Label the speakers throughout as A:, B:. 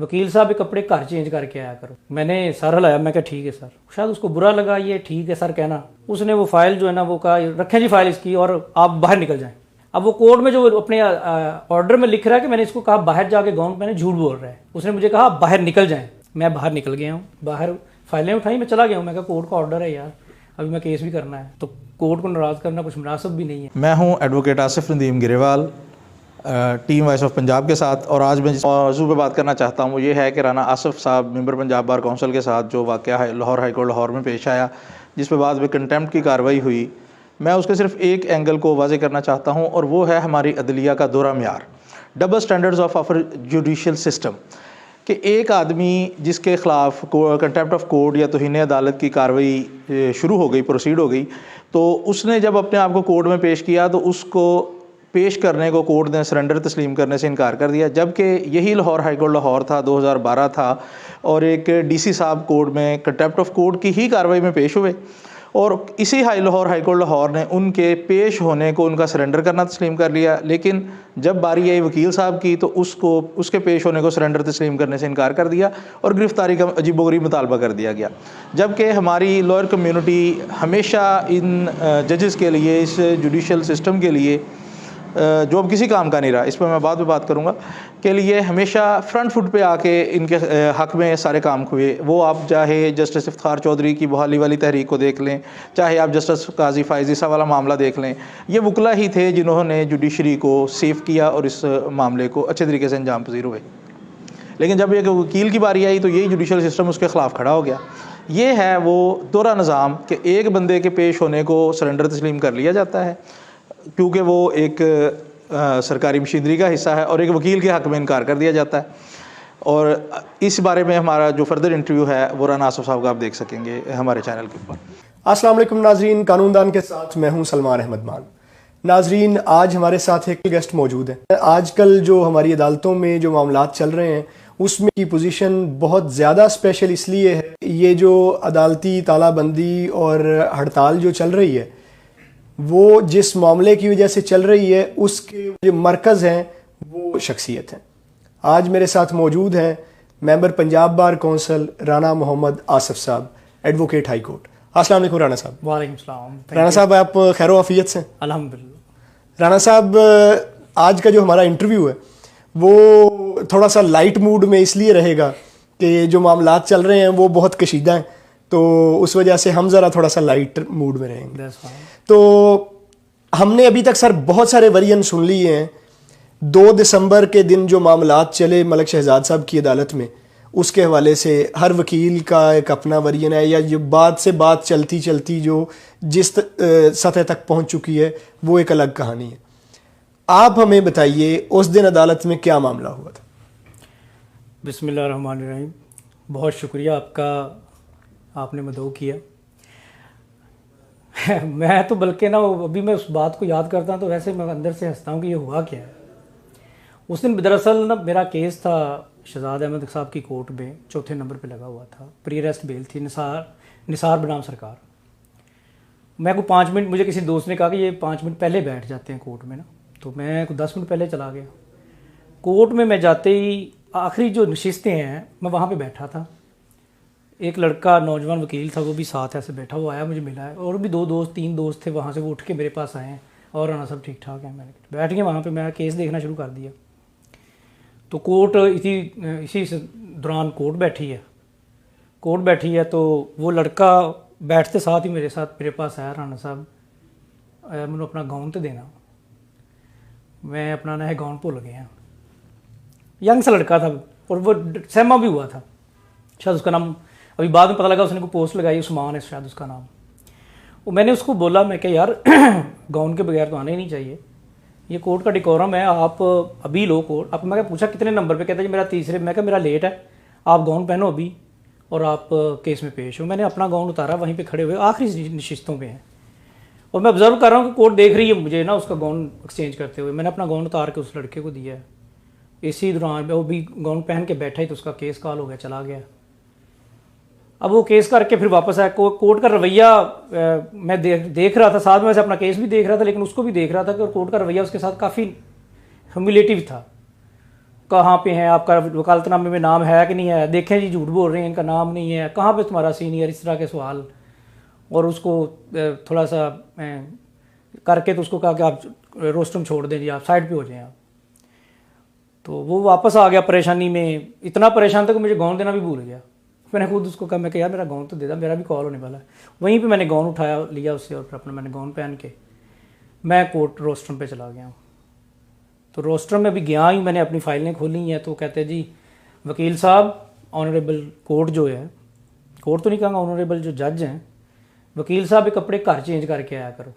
A: वकील साहब के कपड़े घर चेंज करके आया करो। मैंने सर हिलाया, मैं कहा ठीक है सर। शायद उसको बुरा लगा ये ठीक है सर कहना, उसने वो फाइल जो है ना वो कहा रखें जी फाइल इसकी और आप बाहर निकल जाएं। अब वो कोर्ट में जो अपने ऑर्डर में लिख रहा है कि मैंने इसको कहा बाहर जाके गाउन पहने, झूठ बोल रहा है। उसने मुझे कहा बाहर निकल जाएं, मैं बाहर निकल गया हूँ, बाहर फाइलें उठाई, मैं चला गया हूँ। मैं कहा कोर्ट का ऑर्डर है यार, अभी मैं केस भी करना है, तो कोर्ट को नाराज़ करना कुछ मुनासिब भी नहीं है।
B: मैं हूँ advocate Asif Nadeem Grewal, team voice of Punjab के साथ, और आज मैं जिस मौजू पे बात करना चाहता हूँ वो ये है कि राना आसिफ साहब मेंबर पंजाब बार काउंसिल के साथ जो वाक़या है लाहौर हाई कोर्ट लाहौर में पेश आया, जिस पे बाद में कंटेम्प्ट की कार्रवाई हुई, मैं उसके सिर्फ एक एंगल को वाज़े करना चाहता हूँ, और वो है हमारी अदलिया का दोहरा म्यार, double standards of our judicial system. कि एक आदमी जिसके ख़िलाफ़ कंटेम्प्ट ऑफ कोर्ट या तौहीन अदालत की कार्रवाई शुरू हो गई, प्रोसीड हो गई, तो उसने जब अपने आप को कोर्ट में पेश किया तो उसको पेश करने को कोर्ट ने सरेंडर तस्लीम करने से इनकार कर दिया, जबकि यही लाहौर हाई कोर्ट लाहौर था, 2012 था, और एक डीसी साहब कोर्ट में कंटेम्प्ट ऑफ कोर्ट की ही कार्रवाई में पेश हुए, और इसी लाहौर हाई कोर्ट लाहौर ने उनके पेश होने को उनका सरेंडर करना तस्लीम कर लिया। लेकिन जब बारी आई वकील साहब की तो उसके पेश होने को सरेंडर तस्लीम करने से इनकार कर दिया और गिरफ्तारी का अजीबोगरीब मुतालबा कर दिया गया। जबकि हमारी लॉयर कम्यूनिटी हमेशा इन जजेस के लिए, इस जुडिशल सिस्टम के लिए जो अब किसी काम का नहीं रहा, इस पर मैं बाद में बात करूँगा, के लिए हमेशा फ्रंट फुट पे आके इनके हक़ में सारे काम हुए। वो आप चाहे जस्टिस इफ्तार चौधरी की बहाली वाली तहरीक को देख लें, चाहे आप जस्टिस काजी फ़ाइज़ ईसा वाला मामला देख लें, ये वकला ही थे जिन्होंने जुडिशरी को सेव किया और इस मामले को अच्छे तरीके से अंजाम पजीर हुए। लेकिन जब एक वकील की बारी आई तो यही जुडिशल सिस्टम उसके ख़िलाफ़ खड़ा हो गया। ये है वो दोहरा निज़ाम कि एक बंदे के पेश होने को सरेंडर तस्लीम कर लिया जाता है क्योंकि वो एक सरकारी मशीनरी का हिस्सा है, और एक वकील के हक़ में इनकार कर दिया जाता है। और इस बारे में हमारा जो फर्दर इंटरव्यू है वो राना आसिफ साहब का आप देख सकेंगे हमारे चैनल के ऊपर।
C: अस्सलाम वालेकुम नाजरीन, कानूनदान के साथ मैं हूं सलमान अहमद मान। नाजरीन, आज हमारे साथ एक गेस्ट मौजूद है। आजकल जो हमारी अदालतों में जो मामलात चल रहे हैं उसमें की पोजीशन बहुत ज़्यादा स्पेशल इसलिए है, ये जो अदालती तालाबंदी और हड़ताल जो चल रही है वो जिस मामले की वजह से चल रही है उसके जो मरकज़ हैं वो शख्सियत हैं। आज मेरे साथ मौजूद हैं member Punjab bar council Rana Mohammad Asif साहब, एडवोकेट हाई कोर्ट। अस्सलाम वालेकुम राना साहब।
A: वालेकुम सलाम।
C: राना साहब, आप खैर आफियत से?
A: अल्हम्दुलिल्लाह।
C: राना साहब, आज का जो हमारा इंटरव्यू है वो थोड़ा सा लाइट मूड में इसलिए रहेगा कि जो मामलात चल रहे हैं वो बहुत कशीदा हैं, तो उस वजह से हम ज़रा थोड़ा सा लाइट मूड में रहेंगे। तो हमने अभी तक सर बहुत सारे वरियन सुन लिए हैं। 2 दिसंबर के दिन जो मामलात चले मलक शहजाद साहब की अदालत में, उसके हवाले से हर वकील का एक अपना वरियन है, या जो बात से बात चलती चलती जो जिस सतह तक पहुंच चुकी है वो एक अलग कहानी है। आप हमें बताइए उस दिन अदालत में क्या मामला हुआ था?
A: बिस्मिल्लाहिर्रहमानिर्रहीम। बहुत शुक्रिया आपका, आपने मदऊ किया। मैं तो बल्कि ना अभी मैं उस बात को याद करता हूँ तो वैसे मैं अंदर से हंसता हूँ कि ये हुआ क्या है। उस दिन दरअसल ना मेरा केस था शहजाद अहमद साहब की कोर्ट में, 4थे नंबर पे लगा हुआ था। प्री अरेस्ट बेल थी, निसार बनाम सरकार। मैं को 5 मिनट, मुझे किसी दोस्त ने कहा कि ये 5 मिनट पहले बैठ जाते हैं कोर्ट में ना, तो मैं को 10 मिनट पहले चला गया। कोर्ट में मैं जाते ही आखिरी जो नशिस्तें हैं मैं वहाँ पर बैठा था। एक लड़का नौजवान वकील था वो भी साथ ऐसे बैठा हुआ आया, मुझे मिला है, और भी 3 दोस्त थे वहाँ से, वो उठ के मेरे पास आए हैं और राना सब ठीक ठाक है। मैंने बैठ के वहाँ पे मैं केस देखना शुरू कर दिया। तो कोर्ट इसी दौरान कोर्ट बैठी है तो वो लड़का बैठते साथ ही मेरे पास आया, राना साहब मैंने अपना गाउन तो देना, मैं अपना नया गाउन भूल गया। यंग सा लड़का था और वो सहमा भी हुआ था, शायद उसका नाम अभी बाद में पता लगा, उसने कोई पोस्ट लगाई, उस्मान है शायद उसका नाम। वो मैंने उसको बोला, मैं क्या यार गाउन के बगैर तो आना ही नहीं चाहिए, ये कोर्ट का डिकोरम है, आप अभी लो कोर्ट। अब मैं पूछा कितने नंबर पे, कहता जी मेरा 3रे। मैं क्या मेरा लेट है, आप गाउन पहनो अभी और आप केस में पेश हो। मैंने अपना गाउन उतारा, वहीं पे खड़े हुए आखिरी नशिस्तों पे हैं, और मैं ऑब्जर्व कर रहा हूँ कि कोर्ट देख रही है मुझे ना उसका गाउन एक्सचेंज करते हुए। मैंने अपना गाउन उतार के उस लड़के को दिया है। इसी दौरान वो भी गाउन पहन के बैठा ही तो उसका केस कॉल हो गया, चला गया। अब वो केस करके फिर वापस आया। कोर्ट का रवैया मैं देख रहा था, साथ में वैसे अपना केस भी देख रहा था, लेकिन उसको भी देख रहा था कि कोर्ट का रवैया उसके साथ काफ़ी ह्यूमिलेटिव था। कहाँ पे हैं, आपका वकालतनामे में नाम है कि नहीं है, देखें जी झूठ बोल रहे हैं, इनका नाम नहीं है, कहाँ पे तुम्हारा सीनियर, इस तरह के सवाल। और उसको थोड़ा सा करके तो उसको कहा कि आप रोस्टम छोड़ दें जी, आप साइड पे हो जाएं आप। तो वो वापस आ गया परेशानी में, इतना परेशान था कि मुझे गाउन देना भी भूल गया। मैंने खुद उसको कहा, मैं यार मेरा गाउन तो दे दा, मेरा भी कॉल होने वाला है। वहीं पे मैंने गाउन उठाया लिया उससे और फिर अपना मैंने गाउन पहन के मैं कोर्ट रोस्टरम पे चला गया। तो रोस्टरम में भी गया ही, मैंने अपनी फाइलें खोली हैं। तो कहते जी वकील साहब, ऑनरेबल कोर्ट जो है, कोर्ट तो नहीं कहूँगा, ऑनरेबल जो जज हैं, वकील साहब ये कपड़े घर चेंज करके आया करो।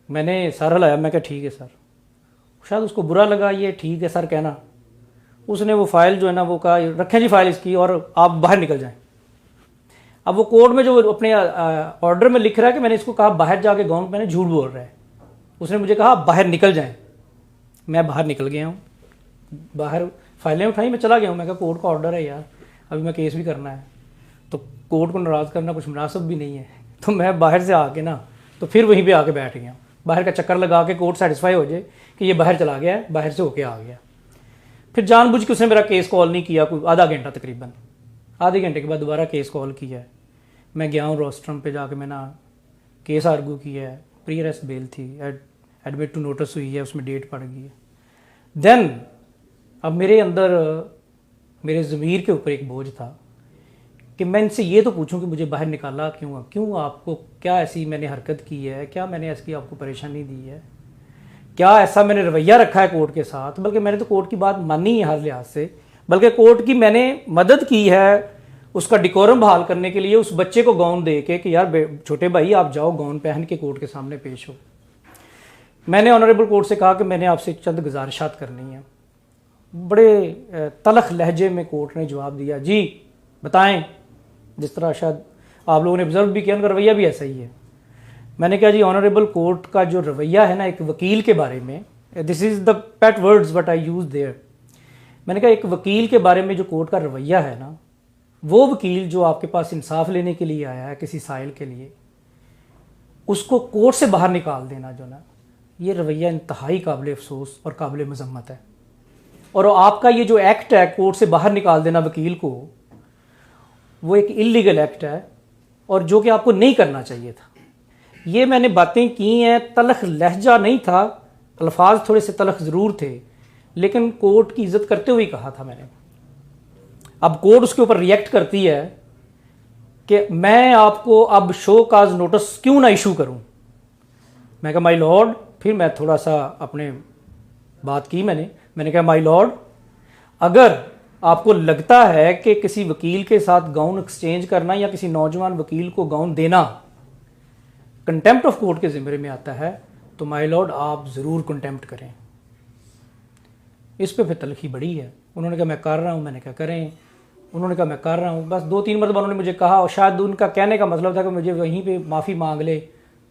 A: मैंने सर हिलाया, मैं क्या ठीक है सर। शायद उसको बुरा लगा ये ठीक है सर कहना, उसने वो फाइल जो है ना वो कहा रखें जी फाइल इसकी और आप बाहर निकल जाएं। अब वो कोर्ट में जो अपने ऑर्डर में लिख रहा है कि मैंने इसको कहा बाहर जाके गाउन पहने, झूठ बोल रहा है। उसने मुझे कहा बाहर निकल जाएं। मैं बाहर निकल गया हूँ, बाहर फाइलें उठाई, मैं चला गया हूँ। मैं कहा कोर्ट का ऑर्डर है यार, अभी मैं केस भी करना है, तो कोर्ट को नाराज़ करना कुछ मुनासिब भी नहीं है। तो मैं बाहर से आके ना तो फिर वहीं पे आके बैठ गया, बाहर का चक्कर लगा के कोर्ट सेटिस्फाई हो जाए कि ये बाहर चला गया है, बाहर से होके आ गया। फिर जानबूझ के उसने मेरा केस कॉल नहीं किया, कोई आधा घंटा तकरीबन, आधे घंटे के बाद दोबारा केस कॉल किया है। मैं गया हूँ रोस्टरम पे, जाके मैंने केस आर्गू किया है, प्री अरेस्ट बेल थी, एडमिट टू नोटिस हुई है, उसमें डेट पड़ गई है। देन अब मेरे अंदर मेरे ज़मीर के ऊपर एक बोझ था कि मैं इनसे ये तो पूछूं कि मुझे बाहर निकाला क्यों, क्यों आपको, क्या ऐसी मैंने हरकत की है, क्या मैंने ऐसी आपको परेशानी दी है, क्या ऐसा मैंने रवैया रखा है कोर्ट के साथ। बल्कि मैंने तो कोर्ट की बात मानी है हर लिहाज से, बल्कि कोर्ट की मैंने मदद की है उसका डिकोरम बहाल करने के लिए, उस बच्चे को गाउन दे के कि यार छोटे भाई आप जाओ गाउन पहन के कोर्ट के सामने पेश हो। मैंने ऑनरेबल कोर्ट से कहा कि मैंने आपसे चंद गुजारिशात करनी है। बड़े तलख लहजे में कोर्ट ने जवाब दिया, जी बताएं। जिस तरह शायद आप लोगों ने ऑब्जर्व भी किया, उनका रवैया भी ऐसा ही है। मैंने कहा जी ऑनरेबल कोर्ट का जो रवैया है ना एक वकील के बारे में, this is the pet words but I use their. मैंने कहा एक वकील के बारे में जो कोर्ट का रवैया है ना, वो वकील जो आपके पास इंसाफ लेने के लिए आया है किसी साइल के लिए, उसको कोर्ट से बाहर निकाल देना जो ना, ये रवैया इंतहाई काबिल अफसोस और काबिल मजम्मत है। और आपका ये जो एक्ट है कोर्ट से बाहर निकाल देना वकील को, वो एक इलीगल एक्ट है और जो कि आपको नहीं करना चाहिए था। ये मैंने बातें की हैं, तलख लहजा नहीं था, अल्फाज थोड़े से तलख ज़रूर थे, लेकिन कोर्ट की इज़्ज़त करते हुए कहा था मैंने। अब कोर्ट उसके ऊपर रिएक्ट करती है कि मैं आपको अब शो काज नोटिस क्यों ना इशू करूं। मैं कहा माय लॉर्ड, फिर मैं थोड़ा सा अपने बात की मैंने कहा माय लॉर्ड, अगर आपको लगता है कि किसी वकील के साथ गाउन एक्सचेंज करना या किसी नौजवान वकील को गाउन देना कंटेम्प्ट ऑफ कोर्ट के ज़िम्मे में आता है, तो माय लॉर्ड आप ज़रूर कंटेम्प्ट करें। इस पे फिर तलखी बड़ी है। उन्होंने कहा मैं कर रहा हूँ, मैंने कहा करें। उन्होंने कहा मैं कर रहा हूँ, बस 2-3 मरतबा उन्होंने मुझे कहा, और शायद उनका कहने का मतलब था कि मुझे वहीं पे माफ़ी मांग ले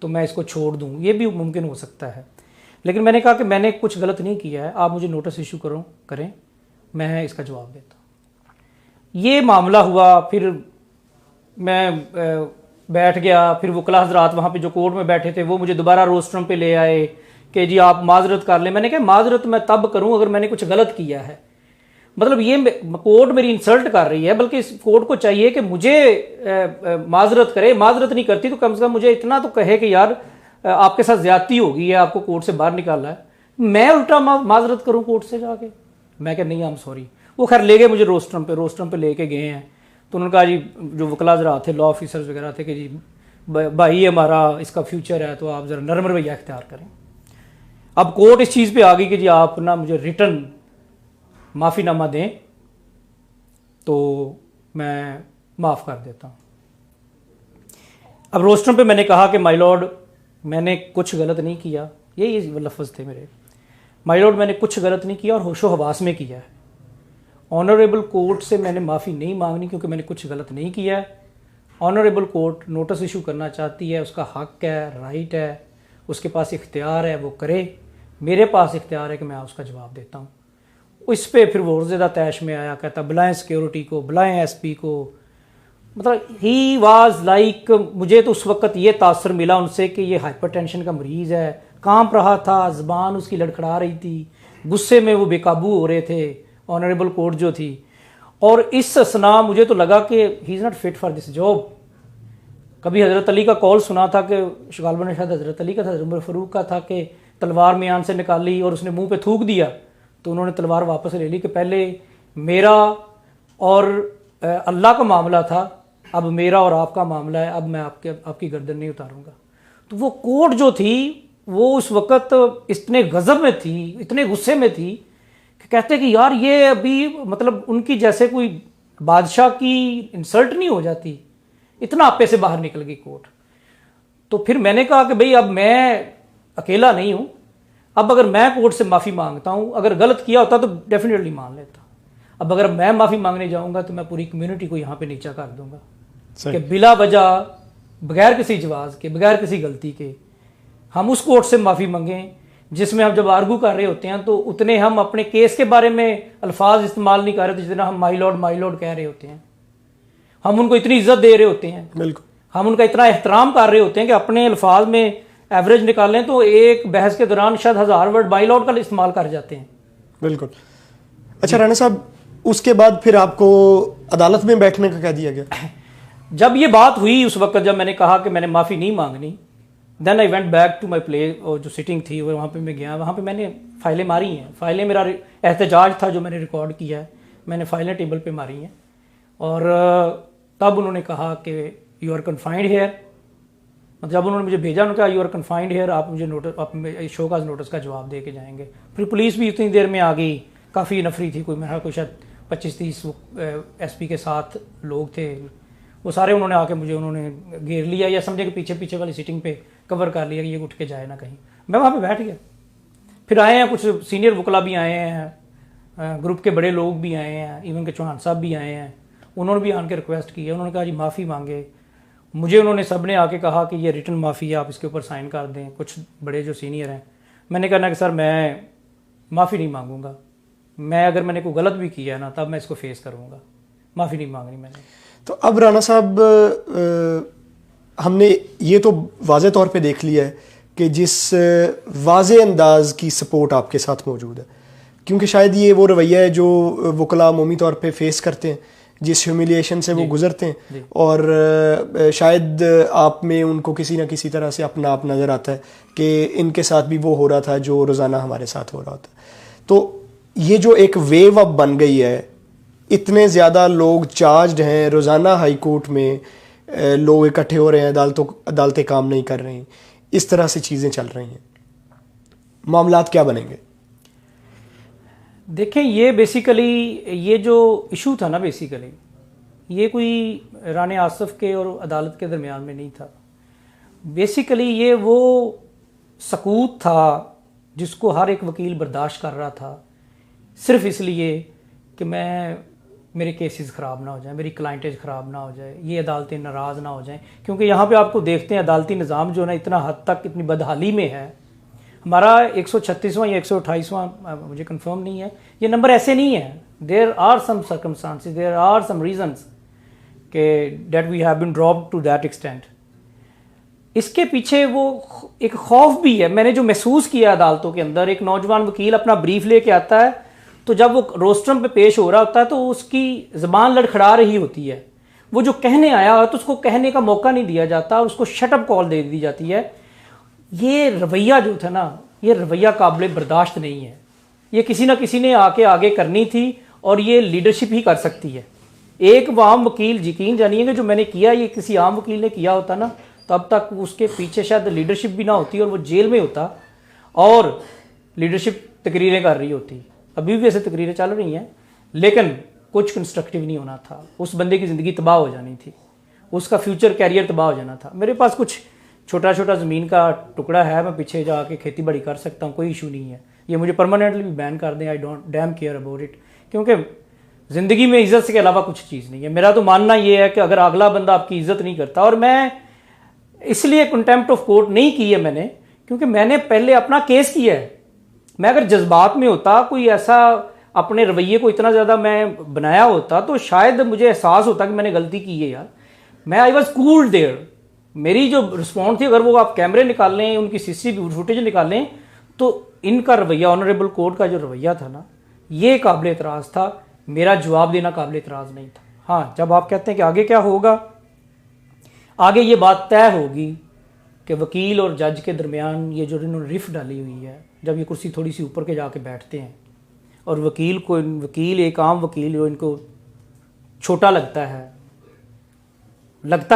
A: तो मैं इसको छोड़ दूँ, ये भी मुमकिन हो सकता है। लेकिन मैंने कहा कि मैंने कुछ गलत नहीं किया है, आप मुझे नोटिस इशू करें, मैं इसका जवाब देता हूँ। ये मामला हुआ, फिर मैं बैठ गया। फिर वो क्लास रात वहाँ पे जो कोर्ट में बैठे थे वो मुझे दोबारा रोस्टरम पे ले आए कि जी आप माजरत कर लें। मैंने कहा माजरत मैं तब करूँ अगर मैंने कुछ गलत किया है। मतलब ये कोर्ट मेरी इंसल्ट कर रही है, बल्कि इस कोर्ट को चाहिए कि मुझे माजरत करे। माजरत नहीं करती तो कम से कम मुझे इतना तो कहे कि यार आपके साथ ज्यादती हो गई है, आपको कोर्ट से बाहर निकाला है। मैं उल्टा माजरत करूँ कोर्ट से जाके? मैं कहा नहीं, आई एम सॉरी। वो खैर ले गए मुझे रोस्टरम पे लेके गए हैं। तो उन्होंने कहा जी जो वकला ज़रा थे, लॉ ऑफिसर्स वगैरह थे, कि जी भाई हमारा इसका फ्यूचर है तो आप ज़रा नरम रवैया इख्तियार करें। अब कोर्ट इस चीज़ पे आ गई कि जी आप ना मुझे रिटर्न माफ़ीनामा दें तो मैं माफ़ कर देता हूँ। अब रोस्टरम पे मैंने कहा कि माय लॉर्ड मैंने कुछ गलत नहीं किया, ये लफ्ज़ थे मेरे, माय लॉर्ड मैंने कुछ गलत नहीं किया और होशो हवास में किया है। ऑनरेबल कोर्ट से मैंने माफ़ी नहीं मांगनी क्योंकि मैंने कुछ गलत नहीं किया है। ऑनरेबल कोर्ट नोटिस इशू करना चाहती है, उसका हक है, राइट है, उसके पास इख्तियार है, वो करे। मेरे पास इख्तियार है कि मैं उसका जवाब देता हूँ। इस पे फिर वो और ज़्यादा तैश में आया, कहता बुलाएं सिक्योरिटी को, बुलाएं एसपी को। मतलब ही वाज लाइक, मुझे तो उस वक्त ये तासर मिला उनसे कि ये हाइपरटेंशन का मरीज़ है, कांप रहा था, ज़बान उसकी लड़खड़ा रही थी, गुस्से में वो बेकाबू हो रहे थे, ऑनरेबल कोर्ट जो थी। और इस असना मुझे तो लगा कि he is not fit for this job. कभी हज़रत अली का कॉल सुना था कि गालिबन शायद हज़रत अली का था, उमर फ़ारूक का था कि तलवार मियान से निकाली और उसने मुंह पे थूक दिया, तो उन्होंने तलवार वापस ले ली कि पहले मेरा और अल्लाह का मामला था, अब मेरा और आपका मामला है, अब मैं आपकी गर्दन नहीं उतारूंगा। तो वो कोर्ट जो थी वो उस वक़्त इतने गज़ब में थी, इतने गुस्से में थी कि कहते कि यार ये अभी मतलब उनकी जैसे कोई बादशाह की इंसल्ट नहीं हो जाती, इतना आपे से बाहर निकल गई कोर्ट। तो फिर मैंने कहा कि भाई अब मैं अकेला नहीं हूँ, अब अगर मैं कोर्ट से माफ़ी मांगता हूँ, अगर गलत किया होता तो डेफिनेटली मान लेता, अब अगर मैं माफ़ी मांगने जाऊँगा तो मैं पूरी कम्युनिटी को यहाँ पे नीचा कर दूंगा कि बिला वजह, बगैर किसी जवाज़ के, बगैर किसी गलती के हम उस कोर्ट से माफ़ी मांगें जिसमें हम जब आर्गू कर रहे होते हैं तो उतने हम अपने केस के बारे में अल्फाज इस्तेमाल नहीं कर रहे थे जितना हम माई लॉर्ड कह रहे होते हैं। हम उनको इतनी इज्जत दे रहे होते हैं,
C: बिल्कुल,
A: हम उनका इतना एहतराम कर रहे होते हैं कि अपने अल्फाज में एवरेज निकालें तो एक बहस के दौरान शायद 1000 वर्ड माई लॉर्ड का इस्तेमाल कर जाते हैं।
C: बिल्कुल। अच्छा राणा साहब, उसके बाद फिर आपको अदालत में बैठने का कह दिया गया?
A: जब ये बात हुई उस वक्त जब मैंने कहा कि मैंने माफ़ी नहीं मांगनी, then I went back to my place, और जो सिटिंग थी वहाँ पे मैं गया, वहाँ पे मैंने फ़ाइलें मारी हैं, फ़ाइलें मेरा एहतजाज था जो मैंने रिकॉर्ड किया है, मैंने फ़ाइलें टेबल पे मारी हैं। और तब उन्होंने कहा कि यू आर कन्फाइंड हेयर, मतलब जब उन्होंने मुझे भेजा उन्होंने कहा यू आर कन्फाइंड हेयर, आप मुझे नोटिस, आप शो काज नोटिस का जवाब दे के जाएंगे। फिर पुलिस भी इतनी देर में आ गई, काफ़ी नफरी थी, कोई मेरा कोई शायद 25-30 SP के साथ लोग थे, वो सारे उन्होंने आके मुझे उन्होंने घेर लिया या समझे कि पीछे पीछे वाली सीटिंग पे कवर कर लिया कि ये उठ के जाए ना कहीं। मैं वहाँ पे बैठ गया। फिर आए हैं कुछ सीनियर वकला भी आए हैं, ग्रुप के बड़े लोग भी आए हैं, इवन के चौहान साहब भी आए हैं, उन्होंने भी आके रिक्वेस्ट की है, उन्होंने कहा जी माफ़ी मांगे। मुझे उन्होंने सब ने आके कहा कि ये रिटर्न माफ़ी है, आप इसके ऊपर साइन कर दें, कुछ बड़े जो सीनियर हैं। मैंने कहना कि सर मैं माफ़ी नहीं मांगूंगा, मैं अगर मैंने कोई गलत भी किया है ना तब मैं इसको फेस करूँगा, माफ़ी नहीं मांगनी मैंने।
C: तो अब राणा साहब, हमने ये तो वाज़े तौर पे देख लिया है कि जिस वाज़े अंदाज की सपोर्ट आपके साथ मौजूद है, क्योंकि शायद ये वो रवैया है जो वकला अमूमी तौर पे फेस करते हैं, जिस ह्यूमिलिएशन से वो गुजरते हैं, और शायद आप में उनको किसी ना किसी तरह से अपना आप नज़र आता है कि इनके साथ भी वो हो रहा था जो रोज़ाना हमारे साथ हो रहा होता है। तो ये जो एक वेव अब बन गई है, इतने ज़्यादा लोग चार्ज्ड हैं, रोज़ाना हाई कोर्ट में लोग इकट्ठे हो रहे हैं, अदालतें काम नहीं कर रही, इस तरह से चीज़ें चल रही हैं, मामलात क्या बनेंगे?
A: देखें, ये बेसिकली ये जो इशू था ना, बेसिकली ये कोई राणे आसफ के और अदालत के दरमियान में नहीं था। बेसिकली ये वो सकूत था जिसको हर एक वकील बर्दाश्त कर रहा था, सिर्फ इसलिए कि मेरे केसेस ख़राब ना हो जाए, मेरी क्लाइंटेज ख़राब ना हो जाए, ये अदालतें नाराज़ ना हो जाएं। क्योंकि यहाँ पे आपको देखते हैं अदालती निज़ाम जो है ना इतना हद तक इतनी बदहाली में है। हमारा 136वां या 128वां मुझे कंफर्म नहीं है, ये नंबर ऐसे नहीं है। There are some circumstances, there are some reasons के that we have been dropped to that extent. इसके पीछे वो एक खौफ भी है, मैंने जो महसूस किया अदालतों के अंदर। एक नौजवान वकील अपना ब्रीफ लेके आता है तो जब वो रोस्ट्रम पे पेश हो रहा होता है तो उसकी ज़बान लड़खड़ा रही होती है, वो जो कहने आया हो तो उसको कहने का मौका नहीं दिया जाता और उसको शटअप कॉल दे दी जाती है। ये रवैया जो था ना, ये रवैया काबिल बर्दाश्त नहीं है। ये किसी ना किसी ने आके आगे करनी थी और ये लीडरशिप ही कर सकती है। एक आम वकील, यकीन जानिएगा जो मैंने किया, ये किसी आम वकील ने किया होता ना तो अब तक उसके पीछे शायद लीडरशिप भी ना होती और वो जेल में होता और लीडरशिप तकरीरें कर रही होती। अभी भी ऐसे तकरीरें चल रही हैं, लेकिन कुछ कंस्ट्रक्टिव नहीं होना था। उस बंदे की ज़िंदगी तबाह हो जानी थी, उसका फ्यूचर कैरियर तबाह हो जाना था। मेरे पास कुछ छोटा छोटा ज़मीन का टुकड़ा है, मैं पीछे जाके खेती बाड़ी कर सकता हूँ, कोई इशू नहीं है। ये मुझे परमानेंटली भी बैन कर दें, I don't dam care about it, क्योंकि ज़िंदगी में इज़्ज़त से के अलावा कुछ चीज़ नहीं है। मेरा तो मानना ये है कि अगर अगला बंदा आपकी इज़्ज़त नहीं करता, और मैं इसलिए कंटेम्प्ट ऑफ कोर्ट नहीं की है मैंने, क्योंकि मैंने पहले अपना केस किया है। मैं अगर जज्बात में होता, कोई ऐसा अपने रवैये को इतना ज़्यादा मैं बनाया होता तो शायद मुझे एहसास होता कि मैंने गलती की है यार। मैं आई वॉज कूल देयर। मेरी जो रिस्पॉन्स थी, अगर वो आप कैमरे निकाल लें, उनकी CCTV फुटेज निकाल लें, तो इनका रवैया, ऑनरेबल कोर्ट का जो रवैया था ना, ये काबिल एतराज़ था। मेरा जवाब देना काबिल एतराज़ नहीं था। हाँ, जब आप कहते हैं कि आगे क्या होगा, आगे ये बात तय होगी कि वकील और जज के दरमियान ये जो इन्होंने रिफ डाली हुई है, जब ये कुर्सी थोड़ी सी ऊपर के जाके बैठते हैं और वकील एक आम वकील जो इनको छोटा लगता है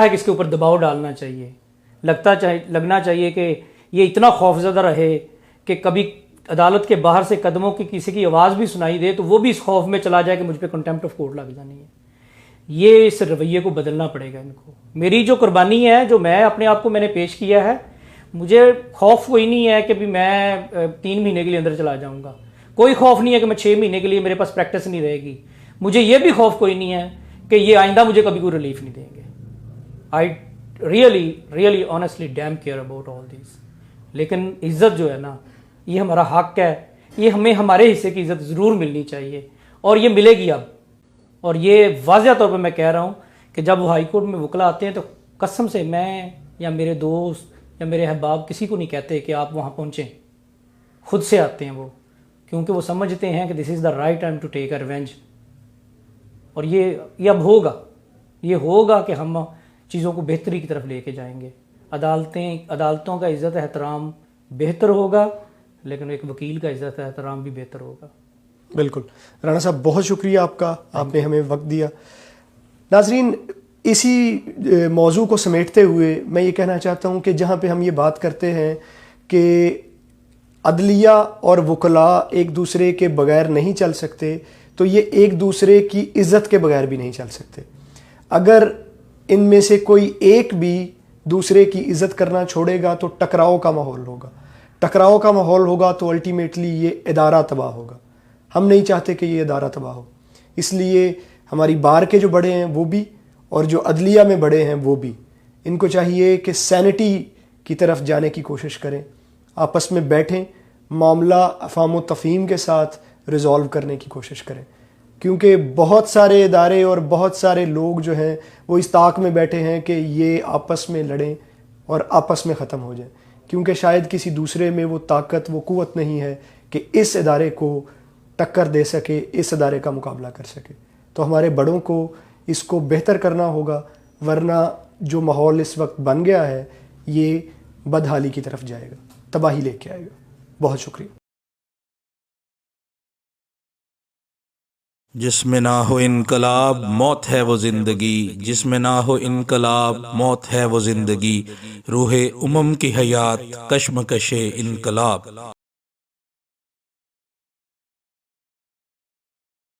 A: कि इसके ऊपर दबाव डालना चाहिए, लगना चाहिए कि ये इतना खौफजदा रहे कि कभी अदालत के बाहर से कदमों की किसी की आवाज़ भी सुनाई दे तो वो भी इस खौफ में चला जाए कि मुझ पर कंटेम्प्ट ऑफ कोर्ट लग जानी है। ये इस रवैये को बदलना पड़ेगा इनको। मेरी जो कुर्बानी है, जो मैं अपने आप को मैंने पेश किया है, मुझे खौफ कोई नहीं है कि भी मैं 3 महीने के लिए अंदर चला जाऊंगा। कोई खौफ नहीं है कि मैं 6 महीने के लिए मेरे पास प्रैक्टिस नहीं रहेगी। मुझे ये भी खौफ कोई नहीं है कि ये आइंदा मुझे कभी कोई रिलीफ नहीं देंगे। I really honestly dam care about all this. लेकिन इज़्ज़त जो है ना, ये हमारा हक है, ये हमें हमारे हिस्से की इज़्ज़त ज़रूर मिलनी चाहिए और ये मिलेगी अब। और ये वाज़ह तौर पर मैं कह रहा हूँ कि जब वो हाई कोर्ट में वकला आते हैं तो कसम से मैं या मेरे दोस्त या मेरे अहबाब किसी को नहीं कहते कि आप वहाँ पहुँचें, खुद से आते हैं वो, क्योंकि वो समझते हैं कि this is the right time to take a revenge. और ये अब होगा कि हम चीज़ों को बेहतरी की तरफ लेके जाएंगे। अदालतों का इज़्ज़त एहतराम बेहतर होगा, लेकिन एक वकील का इज़्ज़त एहतराम भी बेहतर होगा।
C: बिल्कुल राणा साहब, बहुत शुक्रिया आपका, आपने हमें वक्त दिया। नाजरीन, इसी मौजू को समेटते हुए मैं ये कहना चाहता हूँ कि जहाँ पे हम ये बात करते हैं कि अदलिया और वकला एक दूसरे के बगैर नहीं चल सकते, तो ये एक दूसरे की इज़्ज़त के बगैर भी नहीं चल सकते। अगर इनमें से कोई एक भी दूसरे की इज़्ज़त करना छोड़ेगा तो टकराव का माहौल होगा। टकराव का माहौल होगा तो अल्टीमेटली ये इदारा तबाह होगा। हम नहीं चाहते कि ये इदारा तबाह हो। इसलिए हमारी बार के जो बड़े हैं वो भी, और जो अदलिया में बड़े हैं वो भी, इनको चाहिए कि सैनिटी की तरफ जाने की कोशिश करें, आपस में बैठें, मामला अफ़ाम व तफ़हीम के साथ रिज़ॉल्व करने की कोशिश करें। क्योंकि बहुत सारे इदारे और बहुत सारे लोग जो हैं वो इस ताक में बैठे हैं कि ये आपस में लड़ें और आपस में ख़त्म हो जाए, क्योंकि शायद किसी दूसरे में वो ताकत, वो क़ुव्वत नहीं है कि इस इदारे को टक्कर दे सके, इस इदारे का मुकाबला कर सके। तो हमारे बड़ों को इसको बेहतर करना होगा, वरना जो माहौल इस वक्त बन गया है ये बदहाली की तरफ जाएगा, तबाही लेके आएगा। बहुत शुक्रिया।
D: जिसमें ना हो इनकलाब मौत है वो ज़िंदगी, जिसमें ना हो इनकलाब मौत है वो ज़िंदगी, रूहे उमम की हयात कश्मकशे इनकलाब।